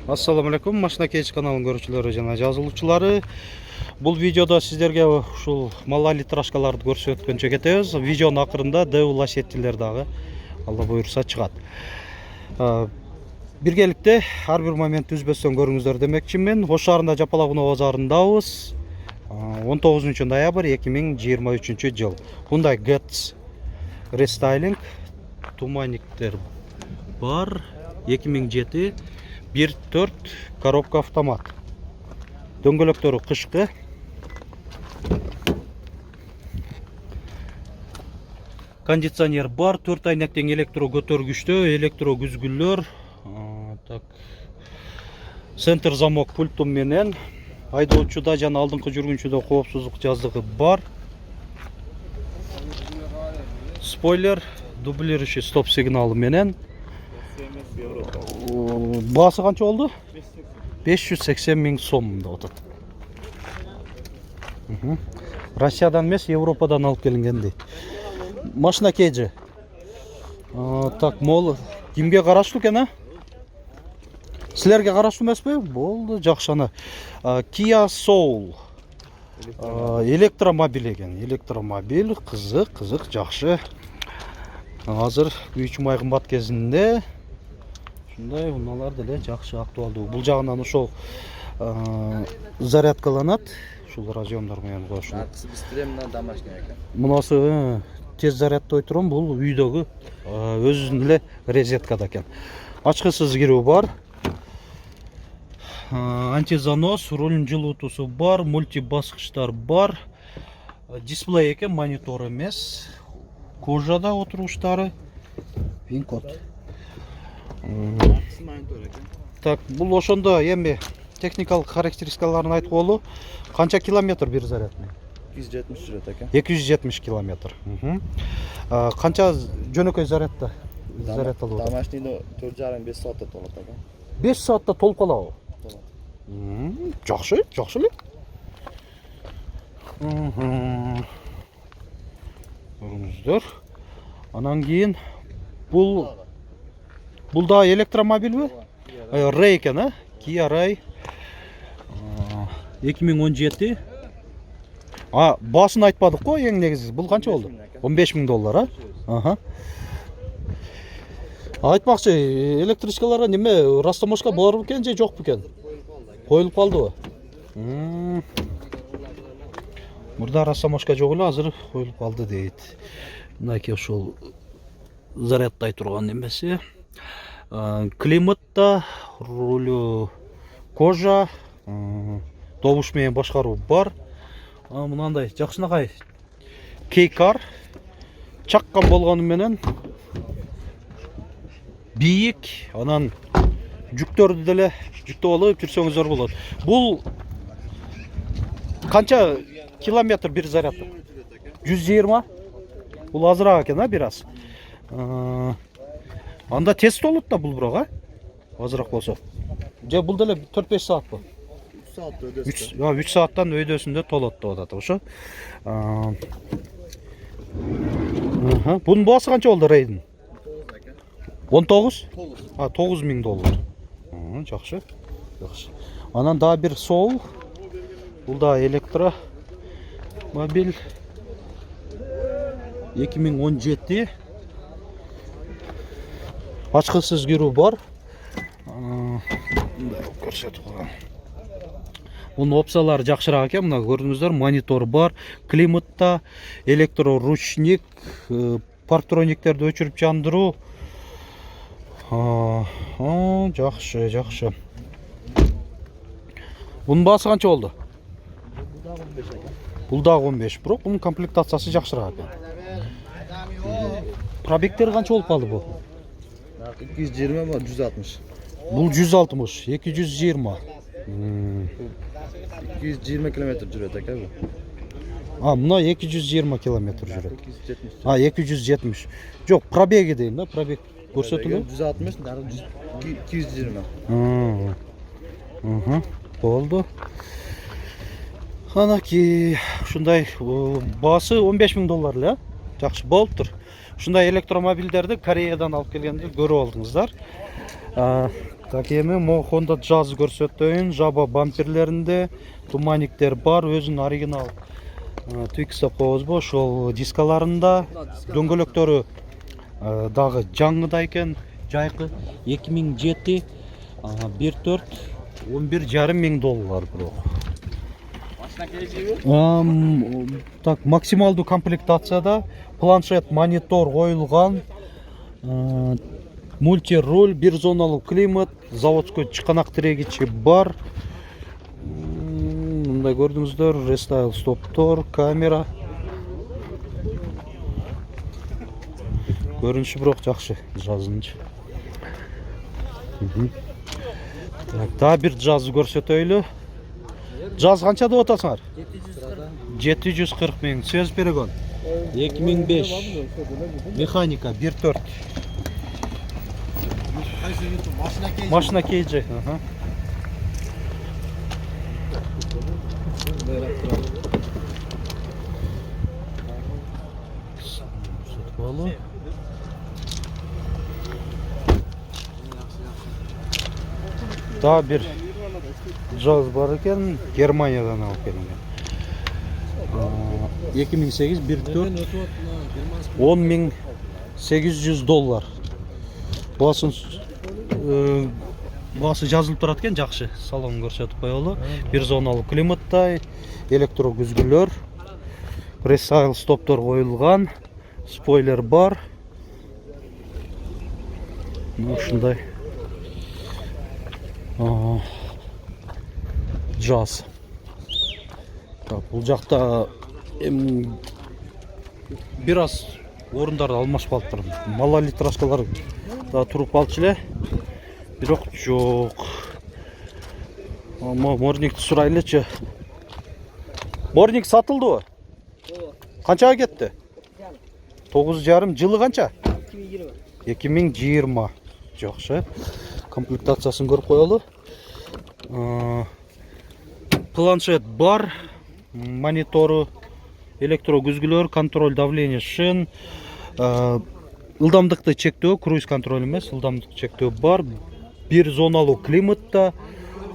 Assalamu alaikum, Машина Кейч каналының көрүүчүлөрү жана жазылуучулары. Бул видеодо сиздерге ушул мала литрашкаларды көрсөткөнчө кетебиз. Видеонун акырында Devil лассеттилер дагы Алла буйрса чыгат. Биргеликте ар бир момент үзбөстөн көрүңүздөр демекчимин. Ош шаарында Жапалак базарындабыз. 19 ноябрь 2023 жыл. Hyundai Getz рестайлинг туманниктер бар. 2007 1.4 коробка автомат. Дөңгөлөктөрү кышкы. Кондиционер бар, 4 айнектен электро көтөргүчтө, электро күзгүлөр. Так. Центр замок пульту менен айдоочуда жана алдыңкы жүргүнчүдө коопсуздук жаздыгы бар. Спойлер, дублирующий стоп сигналы менен. Басы канча болду? 580 миң сомдо отот. Россиядан эмес, Европадан алып келинген дейт. Машина Кейджи. Так, мол кимге караштуу экен, а? Силерге караштуу эмеспи? Болду, жакшы ана. Kia Soul. Электромобиль экен. Электромобиль, кызык, жакшы. Азыр күйүүчү май кымбат кезинде ушундай унаалар деле жакшы актуалдуу. Бул жагынан ошол зарядкаланат. Ушул разъемдор менен коюшулат. Бистремна домашний экен. Мунасы тез зарядтой турган, бул үйдөгү өзүнүн эле розеткада экен. Ачкысыз кирүү бар. Антизанос, руль жылуутуусу бар, мультибаскычтар бар. Дисплей экен, монитор эмес. Кожада отуруштары. Пин-код. Так, бул ошондо эми техникалык характеристикаларын айтып болу. Канча километр бир зарядный? 270 жүрөт экен. 270 километр. Канча жөнөкөй зарядта? Зарядталуу. Домашнийде 4,5-5 саатта толот экен. 5 саатта толуп калабы? Жакшы эле. Көрүңүздөр. Анан кийин бул да электромобильби? Ray экен, а? Kia Ray. 2017. Басын айтпадык го, эң негизи. Бул канча болду? 15 миң доллар, а? Айтмакчы, электричкаларга неме, растаможка бар бекен же жок бекен? Коюлуп калдыбы? Мурда растаможка жок эле, азыр коюлуп калды дейт. Мынакей ошол зарядтай турган немеси. Климатта, рулю кожа, добуш менен башкаруу бар. Мынандай жакшынакай кейкар чаккан болгону менен бийик, анан жүктөрдү деле жүктөп алып жүрсөңүздөр болот. Бул канча километр бир зарядта? 120. Бул азыраак экен, бир аз. Анда тез толот да бул бирок, азыраак болсо. Же бул деле 4-5 саатпы? 3 саат өйдөсүндө. 3 сааттан өйдөсүндө толот деп атат, ошо. Бунун баасы канча болду Рейдин? 19? 9 миң доллар. Жакшы. Анан дагы бир Soul. Бул да электро мобиль. 2017. Ачкысыз кирүү бар. Көрсөтүп койгон. Бунун опциялары жакшыраак экен. Мына көрдүңүздөр, монитор бар, климатта, электро ручник, парктрониктерди өчүрүп жандыруу. Жакшы. Бунун баасы канча болду? Бул дагы 15, бирок бунун комплектациясы жакшыраак экен. Пробегтери канча болуп калды бул? 220 ма 160. Бул 160, 220. 220 км жүрөт экен бу. Мына 220 км жүрөт. 270. 270. Жок, пробеги дейм да, пробег көрсөтүлгөн. 160, дагы 220. Болду. Анакей ушундай баасы 15 миң доллар эле, жакшы болуптур. Ушундай электромобилдерди Кореядан алып келгенди көрүп алдыңыздар. Так эми могу Honda Jazz көрсөтөйүн. Жаба бамперлеринде туманиктер бар, өзүнүн оригинал Twix деп коебузбу, ошол дискаларында. Дөңгөлөктөрү дагы жаңыда экен, жайкы 2007 1.4 11,5 миң доллар бирок. Так, максималдуу комплектацияда планшет, монитор коюлган, мульти-руль, бир зоналуу климат, заводской чыканак тирегичи бар. Мындай көрдүңүздөр, рестайл стоптор, камера. Көрүнүшү бирок жакшы, жазынчы. Да бир жаз көрсөтөйлү. Жаз канча деп атасыңар? 740 миң. Сөз перегон. 2005. Механика 1.4. Машина кейджи. Да бир жаз бар экен, Германиядан алып келинген. 2008 1.4 10.800 доллар. Басы жазылып турат экен, жакшы. Салон көрсөтүп коелу. Бир зоналуу климатта, электро күзгүлөр, рестайл стоптор коюлган, спойлер бар. Ушундай. Jazz. Бул жакта бир аз орундарды алмашып алыптыр. Малолитражкалар да туруп калчу эле. Бирок жок. Морнингти сурайлычы. Морнинг сатылдыбы? Канчага кетти? 9,5. Жылы канча? 2020. Жакшы. Комплектациясын көрүп коелу. Планшет бар, монитору, электро күзгүлөр, контроль давления шин, ылдамдыкты чектөө, круиз контроль эмес, ылдамдык чектөө бар. Бир зоналуу климатта,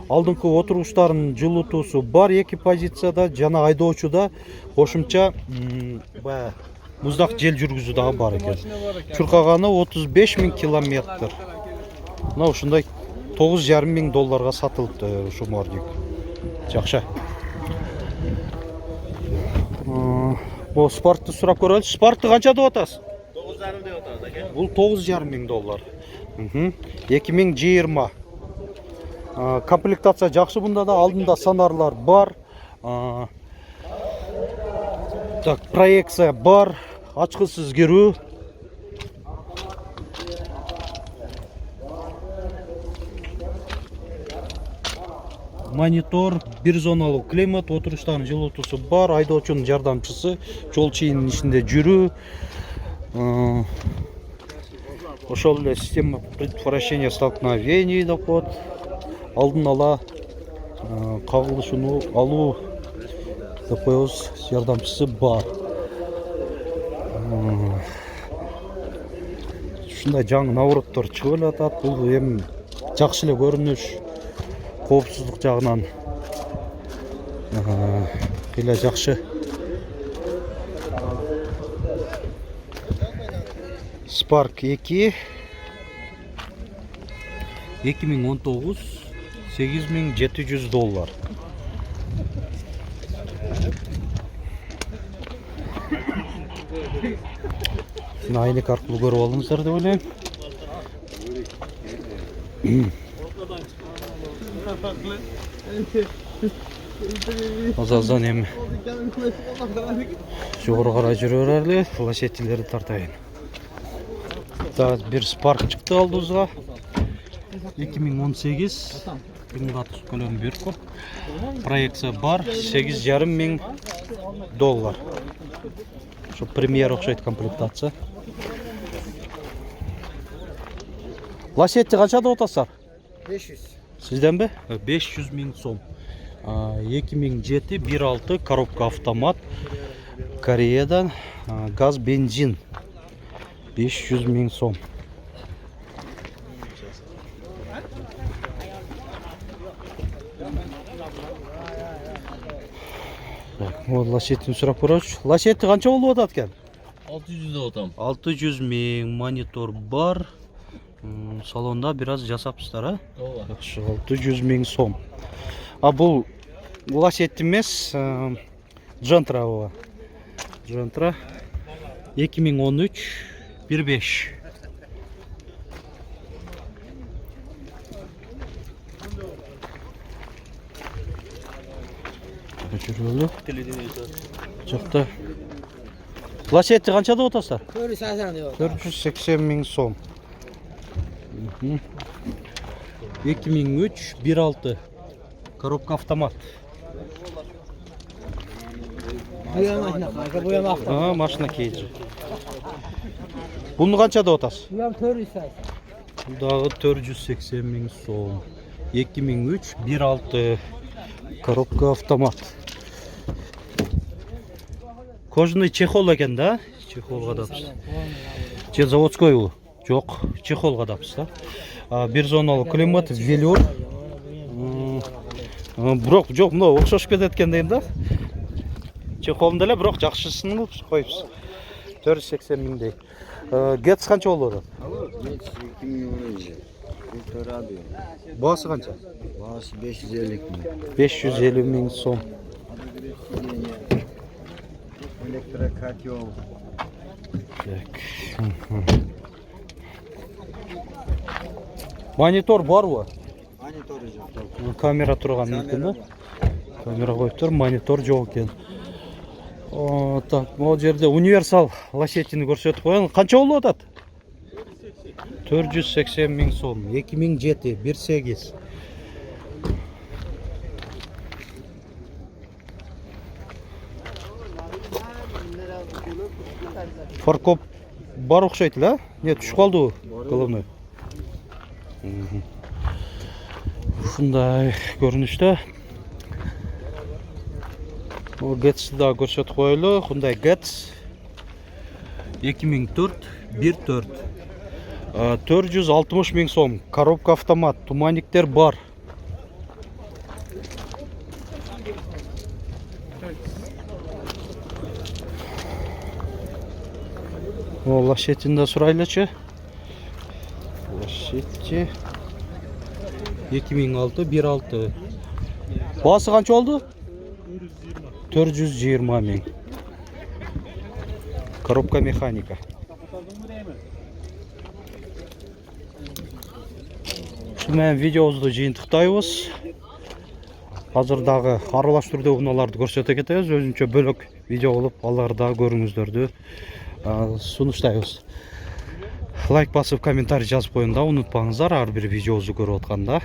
алдыңкы отуруштардын жылытуусу бар, 2 позицияда, жана айдоочуда кошумча муздак жел жүргүзүү дагы бар экен. Чуркаганы 35 миң километр. Мына ушундай 9,5 миң долларга сатылыпты ушу морнинг. Жакшы. Бул Спартты сурап көрөлү. Спартты канча деп атасыз? 9,5 деп атат экен. Бул 9,5 миң доллар. 2020. Комплектация жакшы, бунда да алдында сонарлар бар. Так, проекция бар, ачкысыз кирүү. Монитор, бир зоналуу климат, отуруштардын жылытуусу бар, айдоочунун жардамчысы, жол чыйынын ичинде жүрүү. Ошол эле система предотвращения столкновений деп коет. Алдын ала кагылышууну алуу деп коебуз, жардамчысы бар. Ушундай жаңы навороттор чыгып эле атат. Бул эми жакшы эле көрүнүш. Коопсуздук жагынан эле жакшы. Spark 2 2019 8.700 доллар. Айнек аркылуу көрүп алыңыздар деп ойлойм. Азаздан эми жогору карай жүрө берели, площадьтилерди тартайын. Да, бир Spark чыкты алдыбызга. 2018 1060 көлөмү бирко. Проекция бар, 8,5 миң доллар. Ошо премьер окшойт комплектация. Ласетти канча деп атасыздар? 500. Сизденби? 500 миң сом. 2007 1.6 коробка автомат. Кореядан газ бензин. 500 миң сом. Ол лашетін сұрап көрөчү. Лашети канча болуп атат экен? 600 de otam. 600 миң монитор бар. Салонда biraz жасапсыздар, а? Ооба. Жакшы, 600 миң сом. А бул лашет эмес, Джентра ооба. Джентра 2013 1.5. Жүрөлү. Жакта. Лашетти канча деп атасыздар? 480 diyor. 480 миң сом. 2003 1.6. Коробка автомат. Boya makine kanka, boya makine. Ага, машина кейджи. Буну канча деп атасыз? Bu yam 480. Дагы 480 миң сом. 2003 1.6. Коробка автомат. Кожаный чехол экен да? Чехол кадапсыз. Же заводской бул? Жок, чехол кадапсыз да. Бир зоналуу климат, велюр. Бирок жок, мына окшошуп кетет экен дейм да. Чехолун деле бирок жакшысын кылып коюпсуз. 480 миңдей. Гетс канча болуп атат? Geç 2010. Виктор abi. Баасы канча? Bağısı 550 bin. 550 миң сом. Elektrokatyon. Монитор барбы? Monitör yok. Камера турган экен да? Камера коюптур, монитор жок экен. Так, могу жерде универсал лашетини көрсөтүп коелу. Канча болуп атат? 480 миң сом. 2007 1.8. Фаркоп бар окшойт эле, а? Не, түшүп калдыбы? Головной. Ушундай көрүнүштө. O Gets'i daha көрсөтүп коелу. Hyundai Getz 2004 1.4. 460 миң сом. Коробка автомат. Туманниктер бар. O Лашетин да сурайлычы. Лашетти 2006 1.6. Баасы канча болду? 420 миң. Коробка механика. Шу менен видеобузду жыйынтыктайбыз. Азыр дагы аралаш түрдө унааларды көрсөтө кетебиз. Өзүнчө бөлөк видео болуп, аларды дагы көрүңүздөрдү сунуштайбыз. Лайк басып, комментарий жазып коюңдар, унутпаңыздар ар бир видеобузду көрүп атканда.